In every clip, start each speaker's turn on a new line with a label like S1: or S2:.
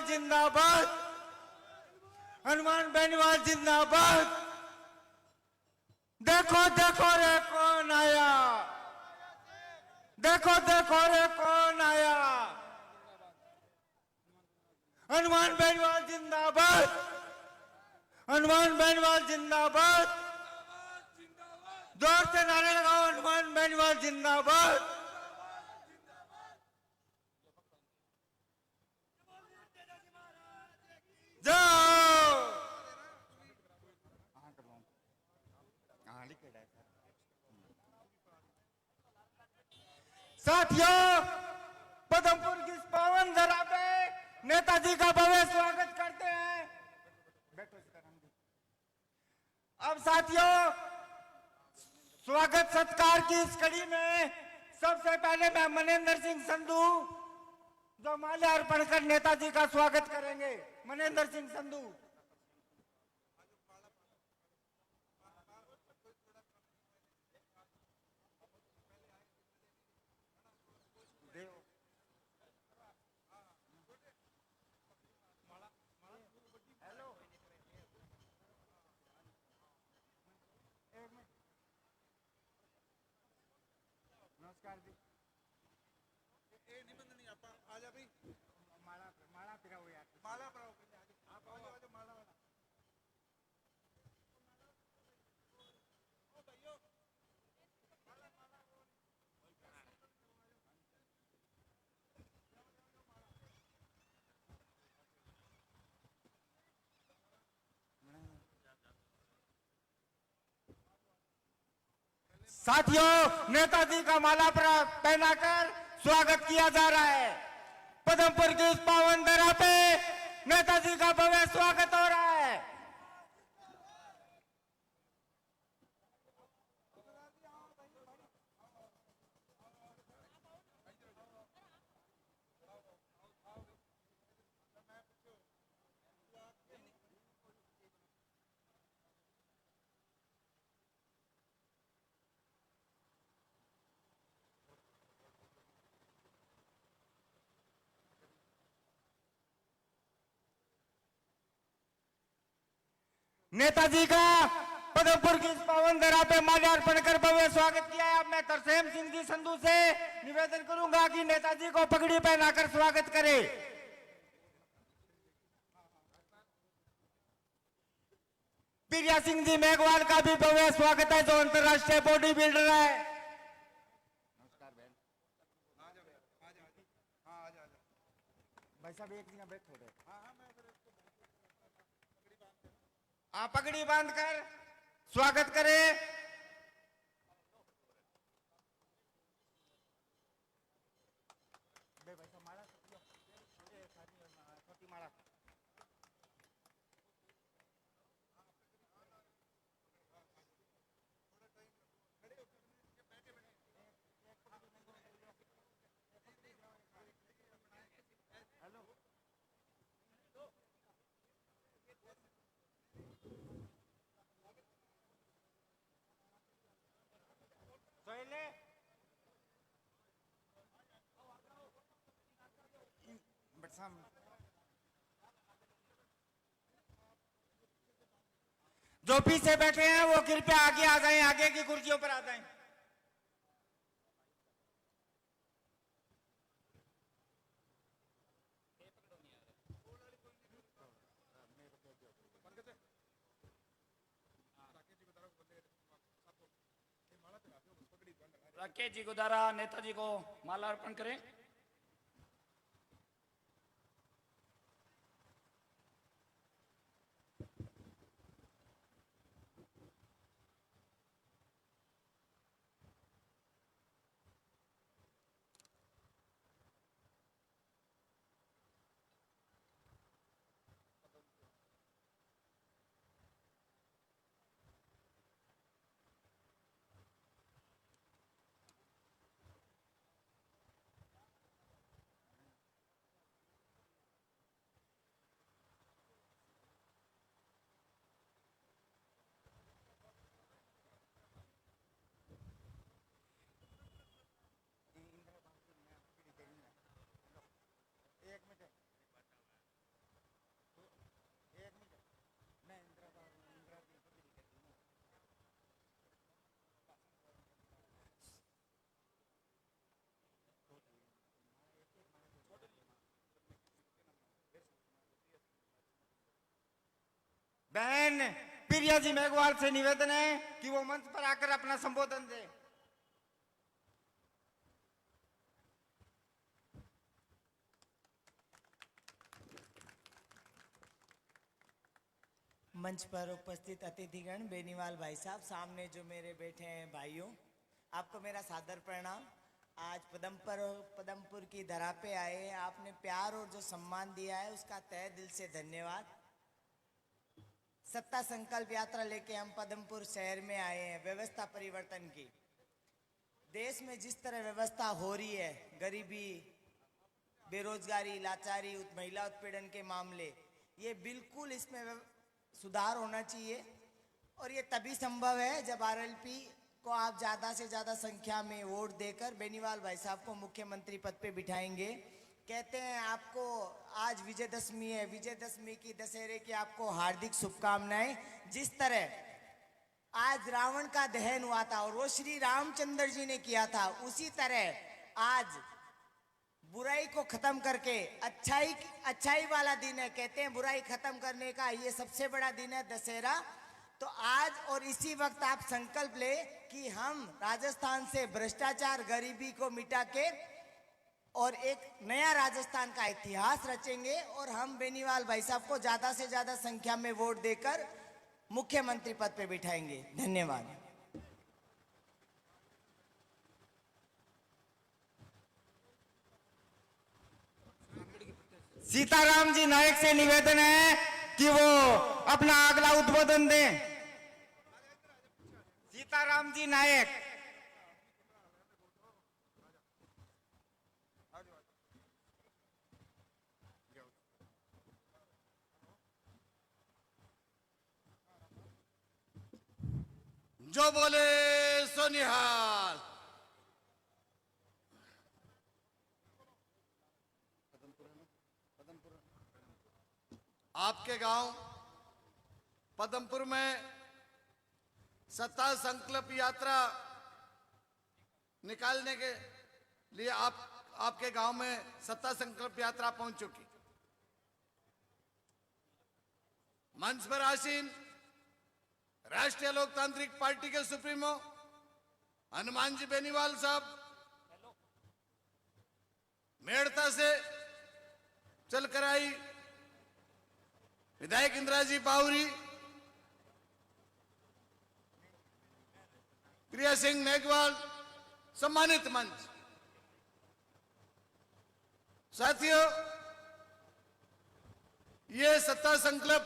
S1: जिंदाबाद। हनुमान बेनीवाल जिंदाबाद। देखो देखो रे कौन आया, देखो देखो रे कौन आया। हनुमान बेनीवाल जिंदाबाद। हनुमान बेनीवाल जिंदाबाद। जोर से नारे लगाओ, हनुमान बेनीवाल जिंदाबाद। जाओ। साथियों, पदमपुर की इस पावन धरा पे नेताजी का भव्य स्वागत करते हैं। अब साथियों, स्वागत सत्कार की इस कड़ी में सबसे पहले मैं मनेंद्र सिंह संधू जो माल्यार्पण कर नेताजी का स्वागत करेंगे। मनेंद्र सिंह संधू। नमस्कार जी। निबंधनी आप आ जा भाई। माला माला पिराओ यार, माला पिराओ। आप आओ, आ जाओ माला वाला। साथियों, नेताजी का माला पहनाकर स्वागत किया जा रहा है। पदमपुर की इस पावन धरा पे नेताजी का भव्य स्वागत हो रहा है। नेताजी का पदमपुर की इस पावन धरा पे माल्यार्पण कर भव्य स्वागत किया है। अब मैं तरसेम सिंह जी संधू से निवेदन करूंगा कि नेताजी को पगड़ी पहनाकर स्वागत करें। प्रिया सिंह जी मेघवाल का भी भव्य स्वागत है जो अंतर्राष्ट्रीय बॉडी बिल्डर है। नमस्कार बहन। भाई साहब एक बैठ थोड़े। आप पगड़ी बांधकर स्वागत करें। जो पीछे बैठे हैं वो कृपया आगे आ जाएं, आगे की कुर्सियों पर आ जाएं।
S2: राकेश जी को द्वारा नेताजी को माला अर्पण करें।
S1: बहन प्रिया जी मेघवाल से निवेदन है कि वो मंच पर आकर अपना संबोधन दे।
S3: मंच पर उपस्थित अतिथिगण, बेनीवाल भाई साहब, सामने जो मेरे बैठे हैं भाइयों, आपको मेरा सादर प्रणाम। आज पदमपुर की धरा पे आए हैं, आपने प्यार और जो सम्मान दिया है उसका तहे दिल से धन्यवाद। सत्ता संकल्प यात्रा लेके हम पदमपुर शहर में आए हैं व्यवस्था परिवर्तन की। देश में जिस तरह व्यवस्था हो रही है, गरीबी, बेरोजगारी, लाचारी, महिला उत्पीड़न के मामले, ये बिल्कुल इसमें सुधार होना चाहिए। और ये तभी संभव है जब आरएलपी को आप ज़्यादा से ज़्यादा संख्या में वोट देकर बेनीवाल भाई साहब को मुख्यमंत्री पद पे बिठाएंगे। कहते हैं आपको आज विजयदशमी है, विजयदशमी की, दशहरे की आपको हार्दिक शुभकामनाएं। जिस तरह आज रावण का दहन हुआ था और वो श्री रामचंद्र जी ने किया था, उसी तरह आज बुराई को खत्म करके अच्छाई वाला दिन है। कहते हैं बुराई खत्म करने का ये सबसे बड़ा दिन है दशहरा। तो आज और इसी वक्त आप संकल्प ले कि हम राजस्थान से भ्रष्टाचार, गरीबी को मिटा के और एक नया राजस्थान का इतिहास रचेंगे और हम बेनीवाल भाई साहब को ज्यादा से ज्यादा संख्या में वोट देकर मुख्यमंत्री पद पे बिठाएंगे। धन्यवाद।
S1: सीताराम जी नायक से निवेदन है कि वो अपना अगला उद्बोधन दें। सीताराम जी नायक।
S4: जो बोले सो निहाल। आपके गांव पदमपुर में सत्ता संकल्प यात्रा निकालने के लिए आपके गांव में सत्ता संकल्प यात्रा पहुंच चुकी। मंच पर आसीन राष्ट्रीय लोकतांत्रिक पार्टी के सुप्रीमो हनुमान जी बेनीवाल साहब मेड़ता से चलकर आई विधायक इंदिरा जी बावरी, प्रिया सिंह मेघवाल, सम्मानित मंच। साथियों, ये सत्ता संकल्प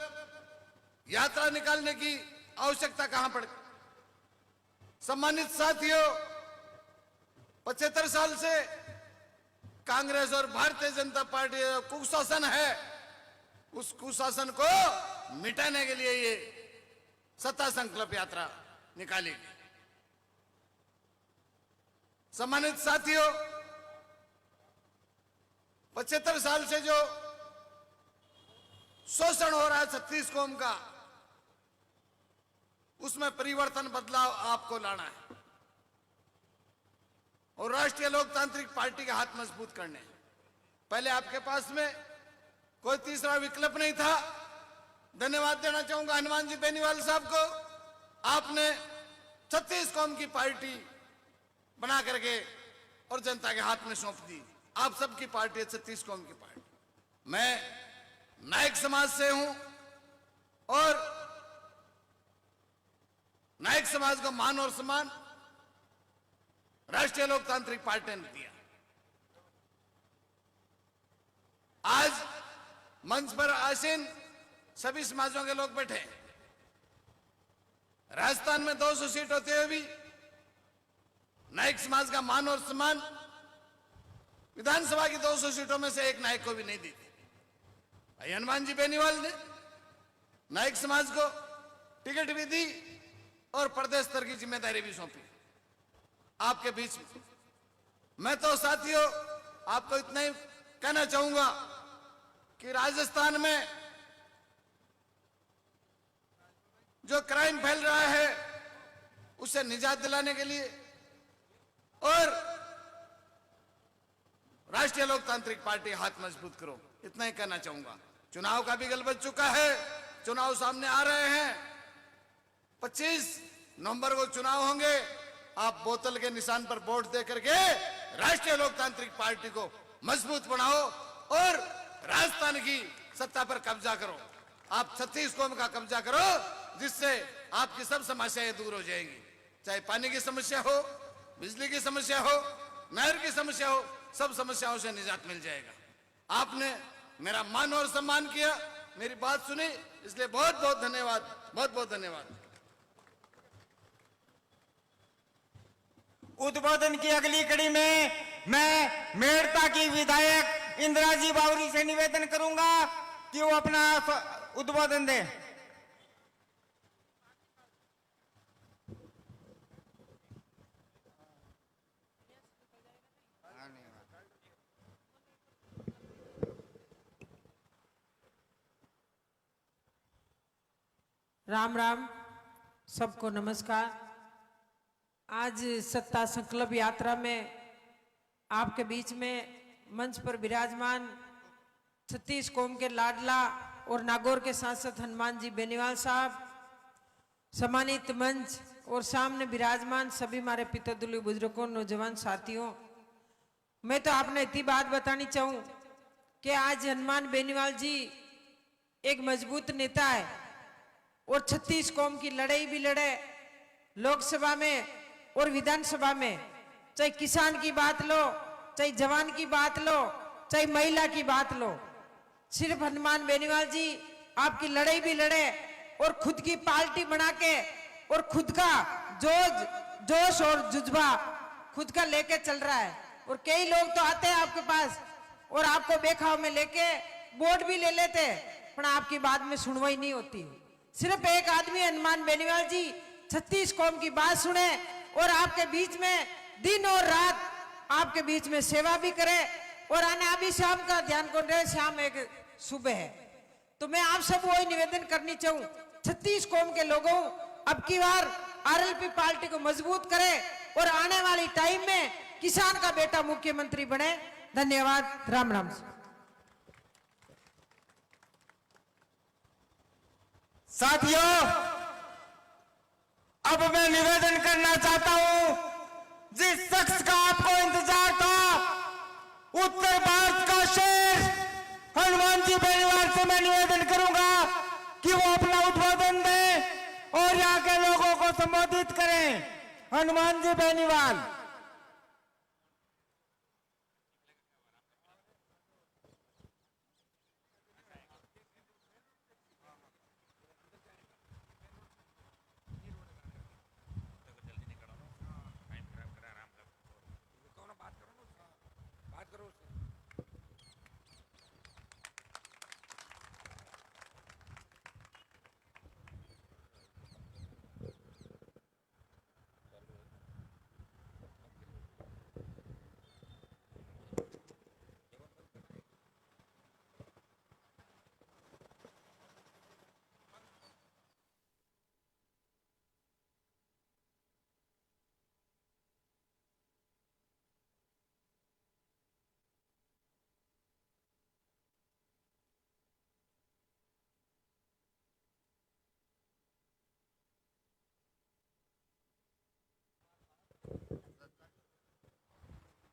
S4: यात्रा निकालने की आवश्यकता कहां पड़ गई? सम्मानित साथियों, 75 साल से कांग्रेस और भारतीय जनता पार्टी का कुशासन है, उस कुशासन को मिटाने के लिए ये सत्ता संकल्प यात्रा निकाली गई। सम्मानित साथियों, 75 साल से जो शोषण हो रहा है 36 कौम का, उसमें परिवर्तन, बदलाव आपको लाना है और राष्ट्रीय लोकतांत्रिक पार्टी के हाथ मजबूत करने। पहले आपके पास में कोई तीसरा विकल्प नहीं था। धन्यवाद देना चाहूंगा हनुमान जी बेनीवाल साहब को। आपने 36 कौम की पार्टी बना करके और जनता के हाथ में सौंप दी। आप सबकी पार्टी है 36 कौम की पार्टी। मैं नायक समाज से हूं और नायक समाज को मान और सम्मान राष्ट्रीय लोकतांत्रिक पार्टी ने दिया। आज मंच पर आसीन सभी समाजों के लोग बैठे। राजस्थान में 200 सीट होते हुए भी नायक समाज का मान और सम्मान विधानसभा की 200 सीटों में से एक नायक को भी नहीं दी थी। भाई हनुमान जी बेनीवाल ने नायक समाज को टिकट भी दी और प्रदेश स्तर की जिम्मेदारी भी सौंपी आपके बीच में। मैं तो साथियों आपको इतना ही कहना चाहूंगा कि राजस्थान में जो क्राइम फैल रहा है उसे निजात दिलाने के लिए और राष्ट्रीय लोकतांत्रिक पार्टी हाथ मजबूत करो, इतना ही कहना चाहूंगा। चुनाव का भी गल बच चुका है, चुनाव सामने आ रहे हैं। 25 नवंबर को चुनाव होंगे। आप बोतल के निशान पर वोट दे करके राष्ट्रीय लोकतांत्रिक पार्टी को मजबूत बनाओ और राजस्थान की सत्ता पर कब्जा करो। आप 36 कौम का कब्जा करो, जिससे आपकी सब समस्याएं दूर हो जाएंगी। चाहे पानी की समस्या हो, बिजली की समस्या हो, नहर की समस्या हो, सब समस्याओं से निजात मिल जाएगा। आपने मेरा मान और सम्मान किया, मेरी बात सुनी, इसलिए बहुत बहुत धन्यवाद, बहुत बहुत धन्यवाद।
S1: उद्बोधन की अगली कड़ी में मैं मेड़ता की विधायक इंदिरा जी बावरी से निवेदन करूंगा कि वो अपना उद्बोधन दे।
S5: राम राम, सबको नमस्कार। आज सत्ता संकल्प यात्रा में आपके बीच में मंच पर विराजमान 36 कौम के लाडला और नागौर के सांसद हनुमान जी बेनीवाल साहब, सम्मानित मंच और सामने विराजमान सभी हमारे पितृतुल्य बुजुर्गों, नौजवान साथियों, मैं तो आपने इतनी बात बतानी चाहूं कि आज हनुमान बेनीवाल जी एक मजबूत नेता है और 36 कौम की लड़ाई भी लड़े लोकसभा में और विधानसभा में। चाहे किसान की बात लो, चाहे जवान की बात लो, चाहे महिला की बात लो, सिर्फ हनुमान बेनीवाल जी आपकी लड़ाई भी लड़े और खुद की पार्टी बना के और खुद का जोश और जुज्बा खुद का लेके चल रहा है। और कई लोग तो आते हैं आपके पास और आपको बेखाव में लेके वोट भी ले लेते, पर आपकी बात में सुनवाई नहीं होती। सिर्फ एक आदमी हनुमान बेनीवाल जी 36 कौम की बात सुने और आपके बीच में दिन और रात आपके बीच में सेवा भी करे। और आने अभी शाम का ध्यान कौन रहे, शाम एक सुबह है। तो मैं आप सब वही निवेदन करनी चाहूं, 36 कौम के लोगों अब की बार आरएलपी पार्टी को मजबूत करे और आने वाली टाइम में किसान का बेटा मुख्यमंत्री बने। धन्यवाद। राम राम।
S1: साथियों, अब मैं निवेदन करना चाहता हूं, जिस शख्स का आपको इंतजार था, उत्तर भारत का शेर हनुमान जी बेनीवाल से मैं निवेदन करूंगा कि वो अपना उद्बोधन दें और यहाँ के लोगों को संबोधित करें। हनुमान जी बेनीवाल।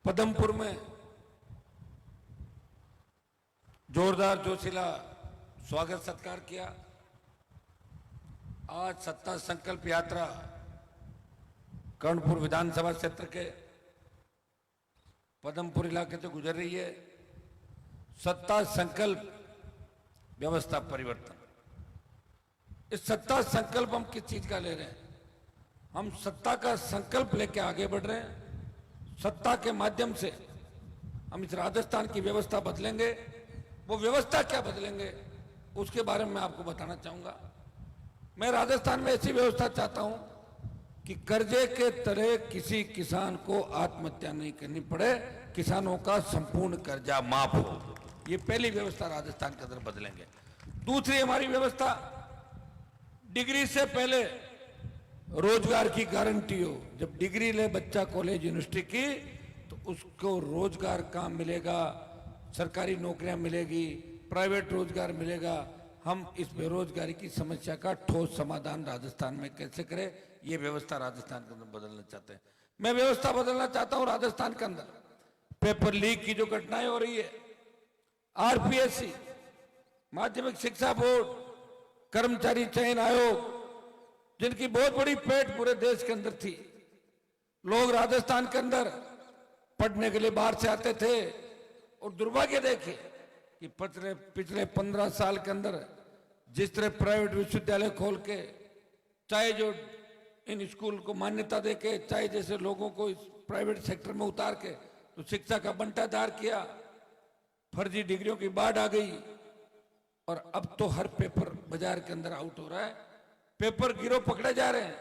S6: पदमपुर में जोरदार जोशीला स्वागत सत्कार किया। आज सत्ता संकल्प यात्रा कर्णपुर विधानसभा क्षेत्र के पदमपुर इलाके से गुजर रही है। सत्ता संकल्प व्यवस्था परिवर्तन, इस सत्ता संकल्प हम किस चीज का ले रहे हैं? हम सत्ता का संकल्प लेके आगे बढ़ रहे हैं। सत्ता के माध्यम से हम इस राजस्थान की व्यवस्था बदलेंगे। वो व्यवस्था क्या बदलेंगे उसके बारे में मैं आपको बताना चाहूंगा। मैं राजस्थान में ऐसी व्यवस्था चाहता हूं कि कर्जे के तरह किसी किसान को आत्महत्या नहीं करनी पड़े, किसानों का संपूर्ण कर्जा माफ हो। ये पहली व्यवस्था राजस्थान के अंदर बदलेंगे। दूसरी हमारी व्यवस्था, डिग्री से पहले रोजगार की गारंटी हो। जब डिग्री ले बच्चा कॉलेज यूनिवर्सिटी की तो उसको रोजगार काम मिलेगा, सरकारी नौकरियां मिलेगी, प्राइवेट रोजगार मिलेगा। हम इस बेरोजगारी की समस्या का ठोस समाधान राजस्थान में कैसे करें, ये व्यवस्था राजस्थान के अंदर बदलना चाहते हैं। मैं व्यवस्था बदलना चाहता हूं राजस्थान के अंदर। पेपर लीक की जो घटनाएं हो रही है, आरपीएससी, माध्यमिक शिक्षा बोर्ड, कर्मचारी चयन आयोग, जिनकी बहुत बड़ी पेट पूरे देश के अंदर थी, लोग राजस्थान के अंदर पढ़ने के लिए बाहर से आते थे। और दुर्भाग्य देखिए कि पिछले 15 साल के अंदर जिस तरह प्राइवेट विश्वविद्यालय खोल के, चाहे जो इन स्कूल को मान्यता देके, चाहे जैसे लोगों को इस प्राइवेट सेक्टर में उतार के तो शिक्षा का बंटाधार किया, फर्जी डिग्रियों की बाढ़ आ गई। और अब तो हर पेपर बाजार के अंदर आउट हो रहा है, पेपर गिरोह पकड़े जा रहे हैं,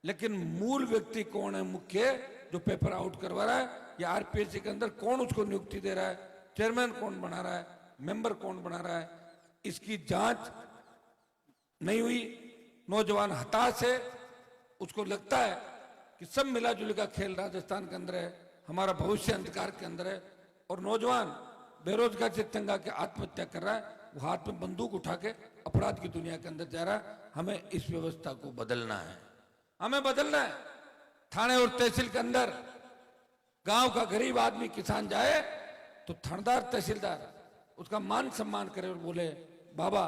S6: लेकिन मूल व्यक्ति कौन है मुख्य जो पेपर आउट करवा रहा है, या आरपीएससी के अंदर कौन उसको नियुक्ति दे रहा है, चेयरमैन कौन बना रहा है, मेंबर कौन बना रहा है, इसकी जांच नहीं हुई। नौजवान हताश है, उसको लगता है कि सब मिला जुली का खेल राजस्थान के अंदर है, हमारा भविष्य अंधकार के अंदर है। और नौजवान बेरोजगार से तंग आके आत्महत्या कर रहा है, वो हाथ में बंदूक उठा के अपराध की दुनिया के अंदर जा रहा है। हमें इस व्यवस्था को बदलना है, हमें बदलना है। थाने और तहसील के अंदर गांव का गरीब आदमी किसान जाए तो थानेदार तहसीलदार उसका मान सम्मान करे और बोले, बाबा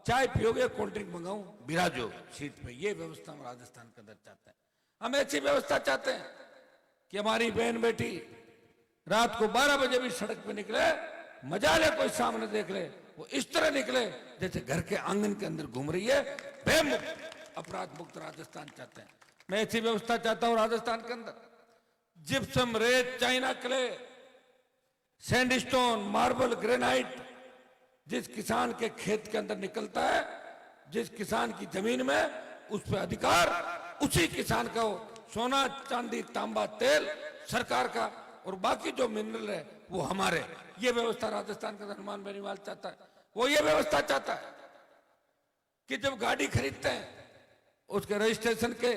S6: चाय पियोगे, कोल्ड ड्रिंक मंगाऊं, बिराजो सीट पे। ये व्यवस्था हम राजस्थान के अंदर चाहते हैं। हम ऐसी व्यवस्था चाहते हैं कि हमारी बहन बेटी रात को 12 बजे भी सड़क पे निकले, मजा ले, कोई सामने देख ले, वो इस तरह निकले जैसे घर के आंगन के अंदर घूम रही है। बेमुक्त अपराध मुक्त राजस्थान चाहते हैं। मैं ऐसी व्यवस्था चाहता हूं राजस्थान के अंदर। जिप्सम, रेत, China clay, sandstone, marble, granite जिस किसान के खेत के अंदर निकलता है, जिस किसान की जमीन में, उस पर अधिकार उसी किसान का हो। सोना, चांदी, तांबा, तेल सरकार का, और बाकी जो मिनरल है वो हमारे। ये व्यवस्था राजस्थान का हनुमान बेनीवाल चाहता है। वो ये व्यवस्था चाहता है कि जब गाड़ी खरीदते हैं उसके रजिस्ट्रेशन के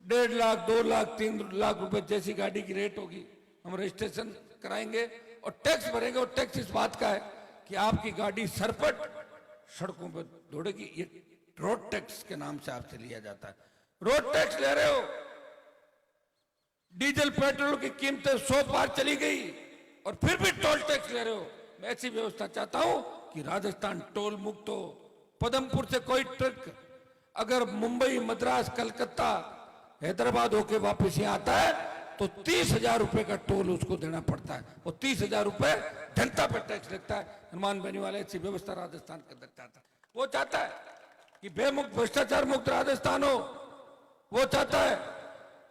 S6: 1.5 लाख, 2 लाख, 3 लाख रुपए जैसी गाड़ी की रेट होगी, हम रजिस्ट्रेशन कराएंगे और टैक्स भरेंगे। और टैक्स इस बात का है कि आपकी गाड़ी सरपट सड़कों पर दौड़ेगी। ये रोड टैक्स के नाम से आपसे लिया जाता है। रोड टैक्स ले रहे हो, डीजल पेट्रोल की कीमतें 100 पार चली गई और फिर भी टोल टैक्स ले रहे हो। मैं ऐसी व्यवस्था चाहता हूं कि राजस्थान टोल मुक्त हो। पदमपुर से कोई ट्रक अगर मुंबई, मद्रास, कलकत्ता, हैदराबाद होके वापस यहाँ आता है तो 30,000 रुपए का टोल उसको देना पड़ता है। वो 30,000 रुपए जनता पे टैक्स लगता है। हनुमान बेनीवाल ऐसी व्यवस्था राजस्थान के अंदर चाहता है। वो चाहता है कि बेमुक्त, भ्रष्टाचार मुक्त राजस्थान हो। वो चाहता है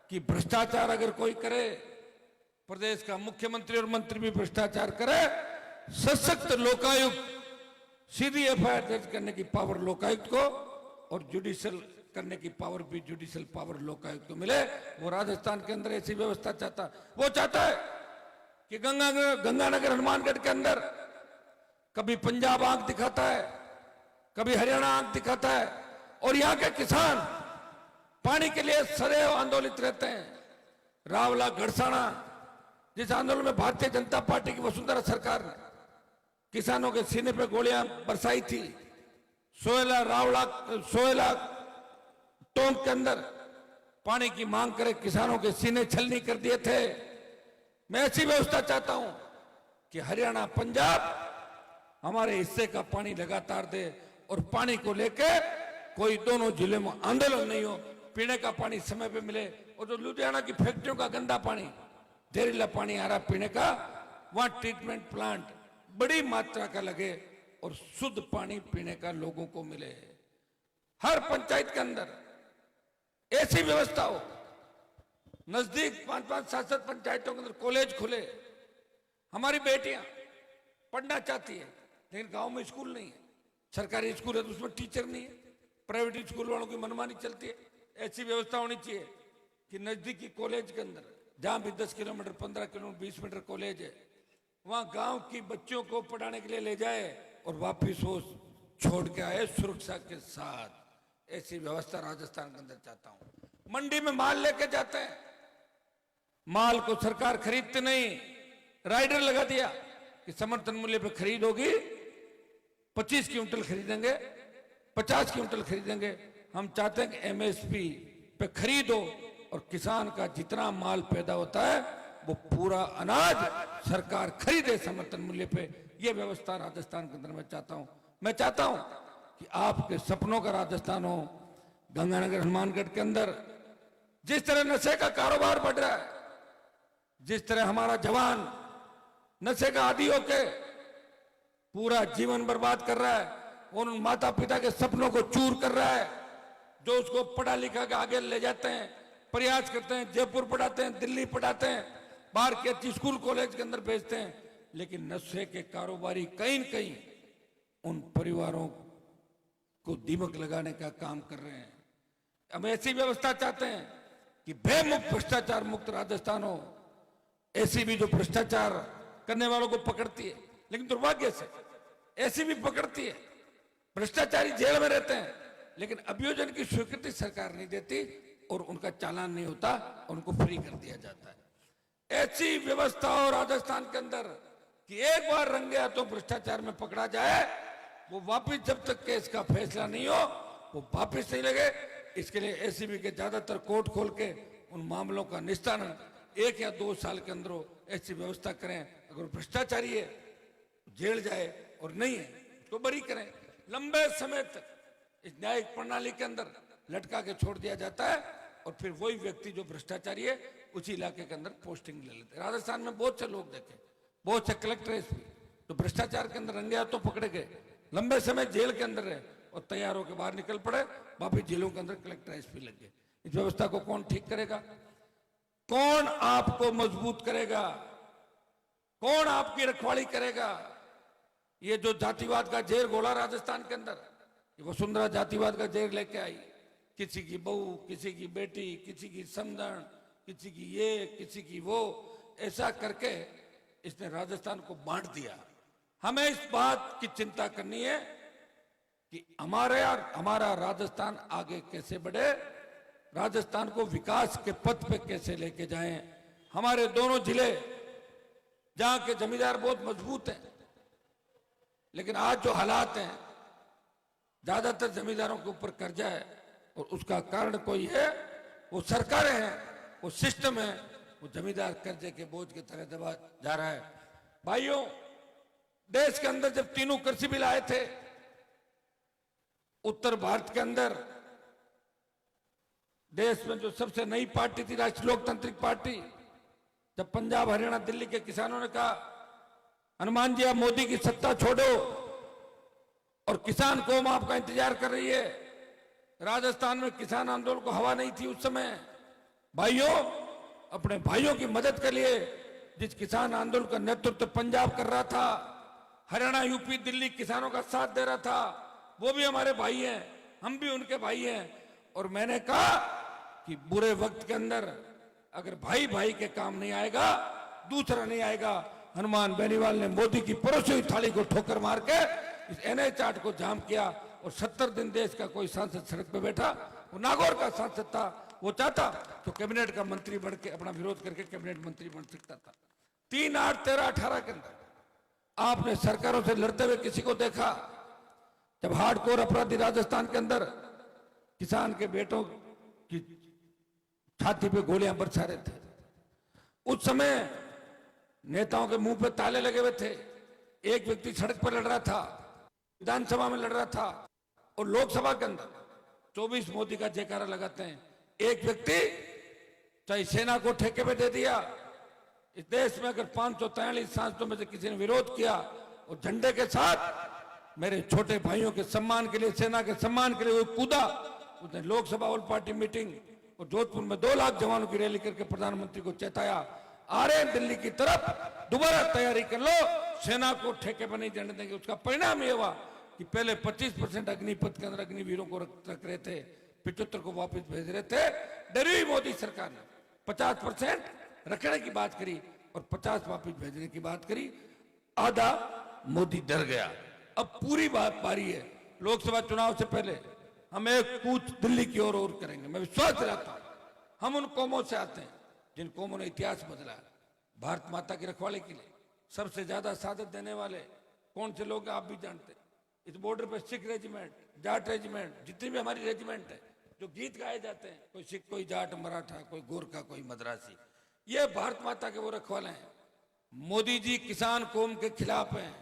S6: कि भ्रष्टाचार अगर कोई करे, प्रदेश का मुख्यमंत्री और मंत्री भी भ्रष्टाचार करे, सशक्त लोकायुक्त, सीधी एफआईआर दर्ज करने की पावर लोकायुक्त को और जुडिशियल करने की पावर भी जुडिशियल पावर लोकायुक्त को मिले। वो राजस्थान के अंदर ऐसी व्यवस्था चाहता है। वो चाहता है कि गंगानगर, हनुमानगढ़ के अंदर कभी पंजाब आंख दिखाता है, कभी हरियाणा आंख दिखाता है, और यहाँ के किसान पानी के लिए सदैव आंदोलित रहते हैं। रावला, गड़साना, जिस आंदोलन में भारतीय जनता पार्टी की वसुंधरा सरकार ने किसानों के सीने पे गोलियां बरसाई थी, सोयला टोंक के अंदर पानी की मांग करे किसानों के सीने छलनी कर दिए थे। मैं ऐसी व्यवस्था चाहता हूं कि हरियाणा, पंजाब हमारे हिस्से का पानी लगातार दे और पानी को लेके कोई दोनों जिले में आंदोलन नहीं हो, पीने का पानी समय पे मिले। और जो लुधियाना की फैक्ट्रियों का गंदा पानी, जहरीला पानी आ रहा पीने का, वहां ट्रीटमेंट प्लांट बड़ी मात्रा का लगे और शुद्ध पानी पीने का लोगों को मिले। हर पंचायत के अंदर ऐसी व्यवस्था हो। नजदीक 5-5, 7-7 पंचायतों के अंदर कॉलेज खुले। हमारी बेटियां पढ़ना चाहती है लेकिन गांव में स्कूल नहीं है। सरकारी स्कूल है तो उसमें टीचर नहीं है, प्राइवेट स्कूल वालों की मनमानी चलती है। ऐसी व्यवस्था होनी चाहिए कि नजदीकी कॉलेज के अंदर, जहां भी 10 किलोमीटर, 15 किलोमीटर, 20 मीटर कॉलेज है, वहां गांव की बच्चों को पढ़ाने के लिए ले जाए और वापिस वो छोड़ के आए सुरक्षा के साथ। ऐसी व्यवस्था राजस्थान के अंदर चाहता हूं। मंडी में माल लेके जाते हैं, माल को सरकार खरीदते नहीं, राइडर लगा दिया कि समर्थन मूल्य पे खरीद होगी 25 क्विंटल खरीदेंगे, 50 क्विंटल खरीदेंगे। हम चाहते हैं कि एमएसपी पे खरीदो और किसान का जितना माल पैदा होता है वो पूरा अनाज सरकार खरीदे समर्थन मूल्य पे। ये व्यवस्था राजस्थान के अंदर मैं चाहता हूं कि आपके सपनों का राजस्थान हो। गंगानगर हनुमानगढ़ के अंदर जिस तरह नशे का कारोबार बढ़ रहा है, जिस तरह हमारा जवान नशे का आदी होके पूरा जीवन बर्बाद कर रहा है, उन माता पिता के सपनों को चूर कर रहा है, जो उसको पढ़ा लिखा के आगे ले जाते हैं, प्रयास करते हैं, जयपुर पढ़ाते हैं, दिल्ली पढ़ाते हैं, बाहर के अच्छी स्कूल कॉलेज के अंदर भेजते हैं, लेकिन नशे के कारोबारी कहीं न कहीं उन परिवारों को दीमक लगाने का काम कर रहे हैं। हम ऐसी व्यवस्था चाहते हैं कि भयमुक्त भ्रष्टाचार मुक्त राजस्थान हो। ऐसी भी जो भ्रष्टाचार करने वालों को पकड़ती है, लेकिन दुर्भाग्य से ऐसी भी पकड़ती है, भ्रष्टाचारी जेल में रहते हैं, लेकिन अभियोजन की स्वीकृति सरकार नहीं देती और उनका चालान नहीं होता, उनको फ्री कर दिया जाता है। ऐसी व्यवस्था हो राजस्थान के अंदर कि एक बार रंगे हाथों भ्रष्टाचार में पकड़ा जाए, वो वापिस जब तक केस का फैसला नहीं हो वो वापिस नहीं लगे। इसके लिए एसीबी के ज्यादातर कोर्ट खोल के उन मामलों का निस्तारण 1 या 2 साल के अंदर ऐसी व्यवस्था करें। अगर भ्रष्टाचारी है जेल जाए और नहीं है तो बरी करें। लंबे समय तक इस न्यायिक प्रणाली के अंदर लटका के छोड़ दिया जाता है और फिर वही व्यक्ति जो भ्रष्टाचारी है उसी इलाके के अंदर पोस्टिंग ले लेते हैं। राजस्थान में बहुत से लोग देखे, बहुत से कलेक्टर एसपी तो भ्रष्टाचार के अंदर रंगे हाथों पकड़े गए, लंबे समय जेल के अंदर रहे और तैयार होकर बाहर निकल पड़े, वापिस जेलों के अंदर कलेक्टर एसपी लग गए। इस व्यवस्था को कौन ठीक करेगा? कौन आपको मजबूत करेगा? कौन आपकी रखवाली करेगा? ये जो जातिवाद का जेर घोला राजस्थान के अंदर, ये वसुंधरा जातिवाद का जेर लेके आई। किसी की बहू, किसी की बेटी, किसी की समधन, किसी की ये, किसी की वो, ऐसा करके इसने राजस्थान को बांट दिया। हमें इस बात की चिंता करनी है कि हमारा राजस्थान आगे कैसे बढ़े, राजस्थान को विकास के पथ पे कैसे लेके जाएं। हमारे दोनों जिले जहां के जमींदार बहुत मजबूत हैं, लेकिन आज जो हालात हैं, ज्यादातर जमींदारों के ऊपर कर्जा है और उसका कारण कोई है, वो सरकारें हैं, वो सिस्टम है, वो जमींदार कर्जे के बोझ की तरह दबा जा रहा है। भाइयों, देश के अंदर जब तीनों कृषि बिल आए थे, उत्तर भारत के अंदर देश में जो सबसे नई पार्टी थी राष्ट्रीय लोकतांत्रिक पार्टी, जब पंजाब हरियाणा दिल्ली के किसानों ने कहा हनुमान जी आप मोदी की सत्ता छोड़ो और किसान कौम आपका इंतजार कर रही है, राजस्थान में किसान आंदोलन को हवा नहीं थी उस समय। भाइयों, अपने भाइयों की मदद के लिए जिस किसान आंदोलन का नेतृत्व पंजाब कर रहा था, हरियाणा, यूपी, दिल्ली किसानों का साथ दे रहा था, वो भी हमारे भाई हैं, हम भी उनके भाई हैं। और मैंने कहा कि बुरे वक्त के अंदर अगर भाई भाई के काम नहीं आएगा, दूसरा नहीं आएगा। हनुमान बेनीवाल ने मोदी की परोसी हुई थाली को ठोकर मार के इस NH 8 को जाम किया और 70 दिन देश का कोई सांसद सड़क पे बैठा, वो नागौर का सांसद था, वो चाहता तो कैबिनेट का मंत्री बन के अपना विरोध करके कैबिनेट मंत्री बन सकता था। 3, 8, 13, 18 के अंदर आपने सरकारों से लड़ते हुए किसी को देखा? जब हार्डकोर अपराधी राजस्थान के अंदर किसान के बेटों की छाती पे गोलियां बरसा रहे थे, उस समय नेताओं के मुंह पे ताले लगे हुए थे। एक व्यक्ति सड़क पर लड़ रहा था, विधानसभा में लड़ रहा था और लोकसभा के अंदर 24 मोदी का जयकारा लगाते हैं। एक व्यक्ति चाहे सेना को ठेके पे दे दिया। इस देश में अगर 543 सांसदों में से किसी ने विरोध किया और झंडे के साथ मेरे छोटे भाइयों के सम्मान के लिए, सेना के सम्मान के लिए वो कूदा, उसने लोकसभा ऑल पार्टी मीटिंग और जोधपुर में 2 लाख जवानों की रैली करके प्रधानमंत्री को चेताया, आ रहे हैं दिल्ली की तरफ, दोबारा तैयारी कर लो, सेना को ठेके पर नहीं जाने देंगे। उसका परिणाम ये हुआ कि पहले 25% अग्निपथ के अंदर अग्निवीरों को रख रहे थे, 75 को वापस भेज रहे थे। डरी हुई मोदी सरकार ने 50% रखने की बात करी और 50 वापस भेजने की बात करी। आधा मोदी डर गया। अब पूरी बात बारी है, लोकसभा चुनाव से पहले हम एक कूच दिल्ली की ओर और करेंगे। मैं विश्वास दिलाता हूं, हम उन कौमों से आते हैं जिन कौमों ने इतिहास बदला। भारत माता की रखवाली के लिए सबसे ज्यादा सादत देने वाले कौन से लोग आप भी जानते हैं। इस बॉर्डर पर सिख रेजिमेंट, जाट रेजिमेंट, जितनी भी हमारी रेजिमेंट है, जो गीत गाए जाते हैं, कोई सिख, कोई जाट, मराठा, कोई गोरखा, कोई मद्रासी, ये भारत माता के वो रखवाले हैं। मोदी जी किसान कौम के खिलाफ हैं,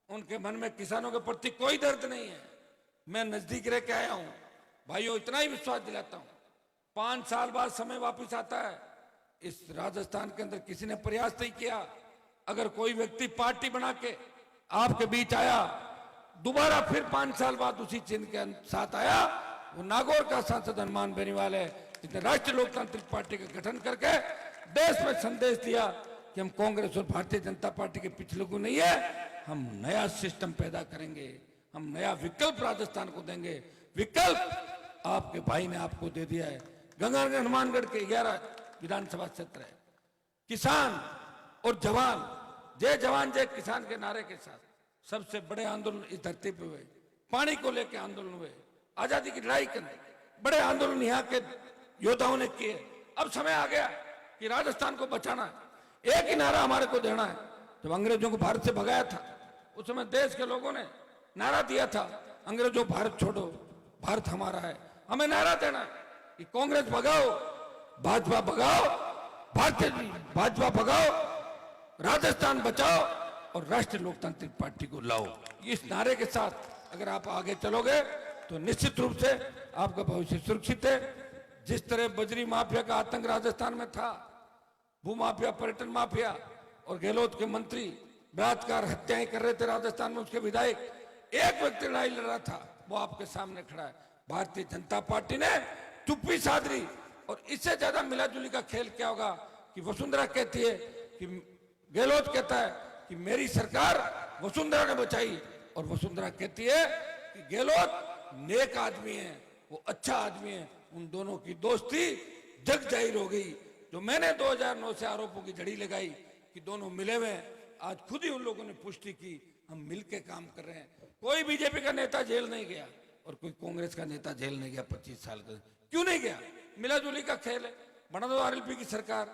S6: उनके मन में किसानों के प्रति कोई दर्द नहीं है। मैं नजदीक रह के आया हूं भाइयों, इतना ही विश्वास दिलाता हूं, 5 साल बाद समय वापस आता है। इस राजस्थान के अंदर किसी ने प्रयास नहीं किया। अगर कोई व्यक्ति पार्टी बना के आपके बीच आया, दोबारा फिर 5 साल बाद उसी चिन्ह के साथ आया, वो नागौर का सांसद हनुमान बेनीवाल है, जिसने राष्ट्रीय लोकतांत्रिक पार्टी का गठन करके देश में संदेश दिया कि हम कांग्रेस और भारतीय जनता पार्टी के पिछले को नहीं है, हम नया सिस्टम पैदा करेंगे, हम नया विकल्प राजस्थान को देंगे। विकल्प आपके भाई ने आपको दे दिया है। गंगानगर हनुमानगढ़ के 11 विधानसभा क्षेत्र है। किसान और जवान, जय जवान जय किसान के नारे के साथ सबसे बड़े आंदोलन इस धरती पे हुए। पानी को लेकर आंदोलन हुए, आजादी की लड़ाई के अंदर बड़े आंदोलन यहाँ के योद्धाओं ने किए। अब समय आ गया कि राजस्थान को बचाना है। एक ही नारा हमारे को देना है। जब अंग्रेजों को भारत से भगाया था, उस समय देश के लोगों ने नारा दिया था, अंग्रेजों भारत छोड़ो, भारत हमारा है। हमें नारा देना है कि कांग्रेस भगाओ, भाजपा भगाओ, भाजपा भगाओ, राजस्थान बचाओ और राष्ट्रीय लोकतांत्रिक पार्टी को लाओ। इस नारे के साथ अगर आप आगे चलोगे तो निश्चित रूप से आपका भविष्य सुरक्षित है। जिस तरह बजरी माफिया का आतंक राजस्थान में था, भूमाफिया, पर्यटन माफिया और गहलोत के मंत्री बलात्कार हत्याएं कर रहे थे राजस्थान में, उसके विधायक, एक व्यक्ति लड़ाई लड़ रहा था, वो आपके सामने खड़ा है। भारतीय जनता पार्टी ने चुप्पी साध ली। और इससे ज्यादा मिलाजुली का खेल क्या होगा कि वसुंधरा कहती है कि गहलोत कहता है कि मेरी सरकार वसुंधरा ने बचाई, और वसुंधरा कहती है कि गहलोत नेक आदमी है, वो अच्छा आदमी है। उन दोनों की दोस्ती जग जाहिर हो गई। जो मैंने 2009 से आरोपों की जड़ी लगाई कि दोनों मिले हुए हैं, आज खुद ही उन लोगों ने पुष्टि की, हम मिलके काम कर रहे हैं। कोई बीजेपी का नेता जेल नहीं गया और कोई कांग्रेस का नेता जेल नहीं गया 25 साल का। क्यों नहीं गया? मिलाजुली का खेल है। बना दो आरएलपी की सरकार,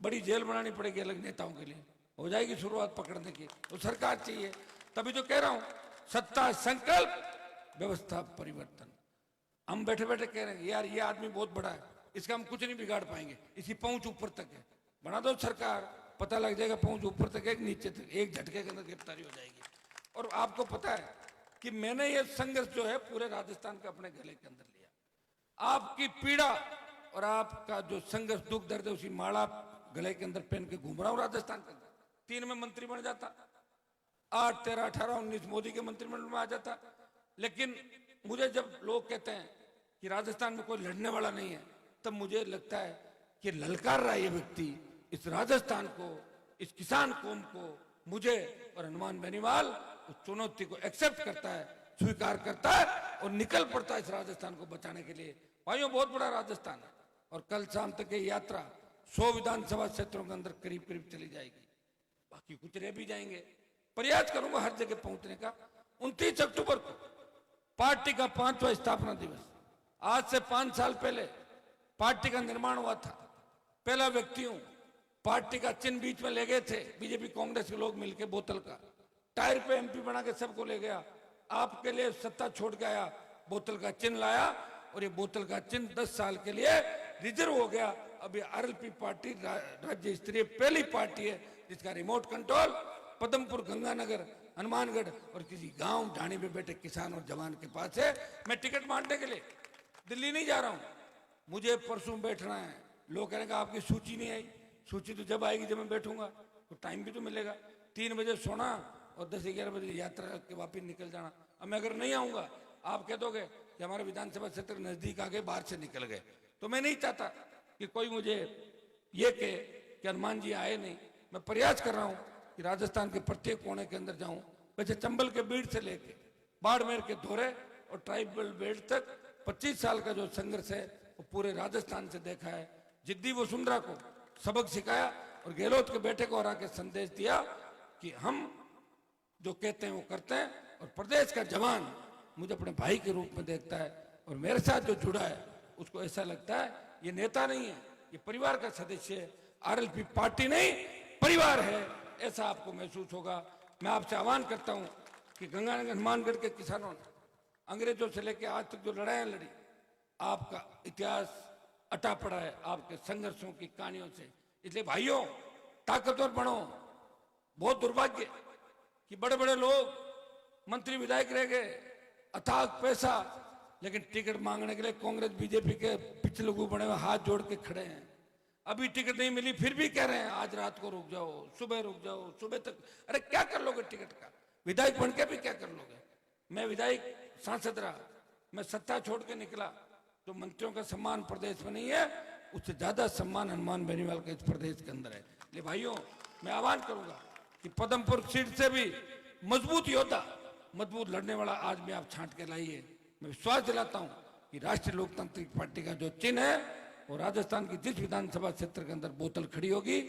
S6: बड़ी जेल बनानी पड़ेगी अलग नेताओं के लिए, हो जाएगी शुरुआत पकड़ने की। तो सरकार चाहिए। तभी तो कह रहा हूं, सत्ता संकल्प, व्यवस्था परिवर्तन। हम बैठे बैठे कह रहे हैं यार ये आदमी बहुत बड़ा है, इसका हम कुछ नहीं बिगाड़ पाएंगे, इसकी पहुंच ऊपर तक है। बना दो सरकार, पता लग जाएगा पहुंच ऊपर तक है कि नीचे तक, एक झटके के अंदर गिरफ्तारी हो जाएगी। और आपको पता है कि मैंने ये संघर्ष जो है पूरे राजस्थान का अपने गले के अंदर लिया। आपकी पीड़ा और आपका जो संघर्ष, दुख दर्द है, उसी माला गले के अंदर पहन के घूम रहा हूं राजस्थान के अंदर। 3 में मंत्री बन जाता, 8, 13, 18, 19 मोदी के मंत्रिमंडल में आ जाता। लेकिन मुझे जब लोग कहते हैं कि राजस्थान में कोई लड़ने वाला नहीं है, तब मुझे लगता है कि ललकार रहा ये व्यक्ति इस राजस्थान को, इस किसान कौम को, मुझे और हनुमान बेनीवाल उस चुनौती को एक्सेप्ट करता है, स्वीकार करता है और निकल पड़ता है इस राजस्थान को बचाने के लिए। भाइयों, बहुत बड़ा राजस्थान है और कल शाम तक ये यात्रा 100 विधानसभा क्षेत्रों के अंदर करीब करीब चली जाएगी। बाकी कुछ रह भी जाएंगे। प्रयास करूंगा हर जगह पहुंचने का। 29 अक्टूबर को पार्टी का 5वां स्थापना दिवस, आज से 5 साल पहले पार्टी का निर्माण हुआ था। पहला व्यक्ति हूं। पार्टी का चिन्ह बीच में ले गए थे बीजेपी कांग्रेस के लोग मिलकर, बोतल का टायर पे एमपी बना के सबको ले गया। आपके लिए सत्ता छोड़ के आया, बोतल का चिन्ह लाया और ये बोतल का चिन्ह 10 साल के लिए रिजर्व हो गया। अब ये आरएलपी पार्टी राज्य स्तरीय पहली पार्टी है जिसका रिमोट कंट्रोल पदमपुर, गंगानगर, हनुमानगढ़ और किसी गांव ढाणी में बैठे किसान और जवान के पास है। मैं टिकट बांटने के लिए दिल्ली नहीं जा रहा हूं, मुझे परसों बैठना है। लोग कहेंगे आपकी सूची नहीं आई। सूची तो जब आएगी जब मैं बैठूंगा, तो टाइम भी तो मिलेगा। 3 बजे सोना और 10-11 बजे यात्रा के वापिस निकल जाना। अब मैं अगर नहीं आऊंगा, आप कह दोगे कि हमारे विधानसभा क्षेत्र नजदीक आ गए, बाहर से निकल गए। तो मैं नहीं चाहता कि कोई मुझे ये कहे कि हनुमान जी आए नहीं। मैं प्रयास कर रहा हूं कि राजस्थान के प्रत्येक कोने के अंदर जाऊं। वैसे चंबल के बीड़ से लेके बाड़मेर के धोरे और ट्राइबल बेल्ट तक 25 साल का जो संघर्ष है वो पूरे राजस्थान से देखा है। जिद्दी वसुंधरा को सबक सिखाया और गहलोत के बेटे को हरा के संदेश दिया कि हम जो कहते हैं वो करते हैं। और प्रदेश का जवान मुझे अपने भाई के रूप में देखता है और मेरे साथ जो जुड़ा है उसको ऐसा लगता है ये नेता नहीं है, ये परिवार का सदस्य है। आरएलपी पार्टी नहीं, परिवार है, ऐसा आपको महसूस होगा। मैं आपसे आह्वान करता हूं कि गंगानगर हनुमानगढ़ के किसानों ने अंग्रेजों से लेकर आज तक जो लड़ाइयाँ लड़ी, आपका इतिहास अटा पड़ा है आपके संघर्षों की कहानियों से। इसलिए भाइयों, ताकतवर बनो। बहुत दुर्भाग्य कि बड़े बड़े लोग मंत्री विधायक रह गए, अथाक पैसा, लेकिन टिकट मांगने के लिए कांग्रेस बीजेपी के पिछले लोग बड़े हुए हाथ जोड़ के खड़े हैं। अभी टिकट नहीं मिली फिर भी कह रहे हैं आज रात को रुक जाओ, सुबह रुक जाओ, सुबह तक। अरे क्या कर लोगे टिकट का? विधायक बन के भी क्या कर लोगे? मैं विधायक सांसद रहा, मैं सत्ता छोड़ के निकला, तो मंत्रियों का सम्मान प्रदेश में नहीं है, उससे ज्यादा सम्मान हनुमान बेनीवाल का इस प्रदेश के अंदर है। इसलिए भाइयों, मैं आह्वान करूंगा कि पदमपुर सीट से भी मजबूत योद्धा, मजबूत लड़ने वाला आज भी आप छांट के लाइए। मैं विश्वास दिलाता हूं कि राष्ट्रीय लोकतांत्रिक पार्टी का जो चिन्ह है, और राजस्थान की जिस विधानसभा क्षेत्र के अंदर बोतल खड़ी होगी,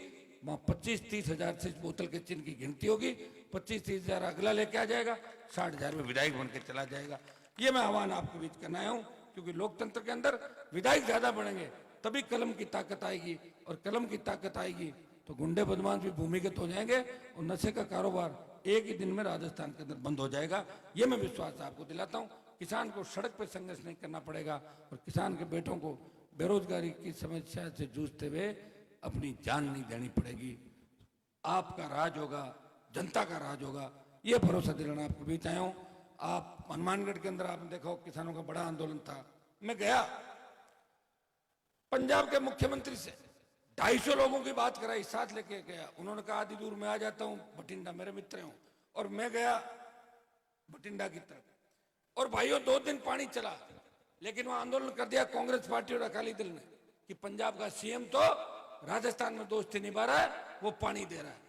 S6: वहां 25-30 हजार से इस बोतल के चिन्ह की गिनती होगी। 25-30 हजार अगला लेके आ जाएगा, 60 हजार में विधायक बन के चला जाएगा। ये मैं आह्वान आपके बीच करना आया हूं, क्योंकि लोकतंत्र के अंदर विधायक ज्यादा बढ़ेंगे तभी कलम की ताकत आएगी, और कलम की ताकत आएगी तो गुंडे बदमाश भी भूमिगत हो जाएंगे, और नशे का कारोबार एक ही दिन में राजस्थान के अंदर बंद हो जाएगा। ये मैं विश्वास आपको दिलाता हूँ। किसान को सड़क पर संघर्ष नहीं करना पड़ेगा, और किसान के बेटों को बेरोजगारी की समस्या से जूझते हुए अपनी जान नहीं देनी पड़ेगी। आपका राज होगा, जनता का राज होगा, ये भरोसा दिलाना आपके बीच आया हूं। आप हनुमानगढ़ के अंदर आपने देखा किसानों का बड़ा आंदोलन था। मैं गया पंजाब के मुख्यमंत्री से 250 लोगों की बात कराई, साथ लेके गया। उन्होंने कहा आधी दूर में आ जाता हूं, बठिंडा मेरे मित्र हूं, और मैं गया बठिंडा की तरफ। और भाइयों 2 दिन पानी चला, लेकिन वहां आंदोलन कर दिया कांग्रेस पार्टी और अकाली दल ने कि पंजाब का सीएम तो राजस्थान में दोस्ती निभा रहा है, वो पानी दे रहा है।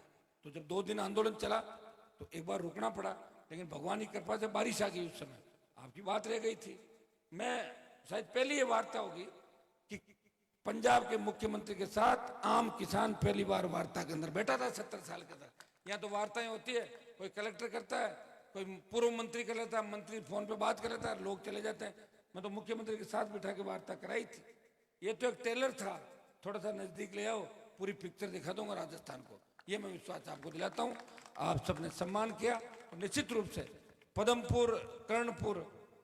S6: तो जब 2 दिन आंदोलन चला तो एक बार रुकना पड़ा, लेकिन भगवान की कृपा से बारिश आ गई। उस समय आपकी बात रह गई थी। मैं शायद पहली ये वार्ता होगी कि पंजाब के मुख्यमंत्री के साथ आम किसान पहली बार वार्ता के अंदर बैठा था 70 साल के अंदर। यहाँ तो वार्ताएं होती है, कोई कलेक्टर करता है, कोई पूर्व मंत्री कर लेता है, मंत्री फोन पे बात कर लेता है, लोग चले जाते हैं। मैं तो मुख्यमंत्री के साथ बिठा के वार्ता कराई थी। ये तो एक टेलर था, थोड़ा सा नजदीक ले आओ, पूरी पिक्चर दिखा दूंगा राजस्थान को। ये मैं विश्वास आपको दिलाता हूँ। आप सबने सम्मान किया, और निश्चित रूप से पदमपुर, कर्णपुर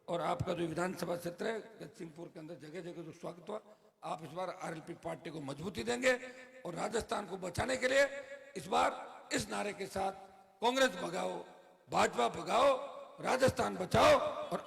S6: और आपका जो विधानसभा क्षेत्र है गजसिंहपुर के अंदर जगह जगह जो स्वागत हुआ। आप इस बार आरएलपी पार्टी को मजबूती देंगे, और राजस्थान को बचाने के लिए इस बार इस नारे के साथ कांग्रेस भगाओ, भाजपा भगाओ, राजस्थान बचाओ और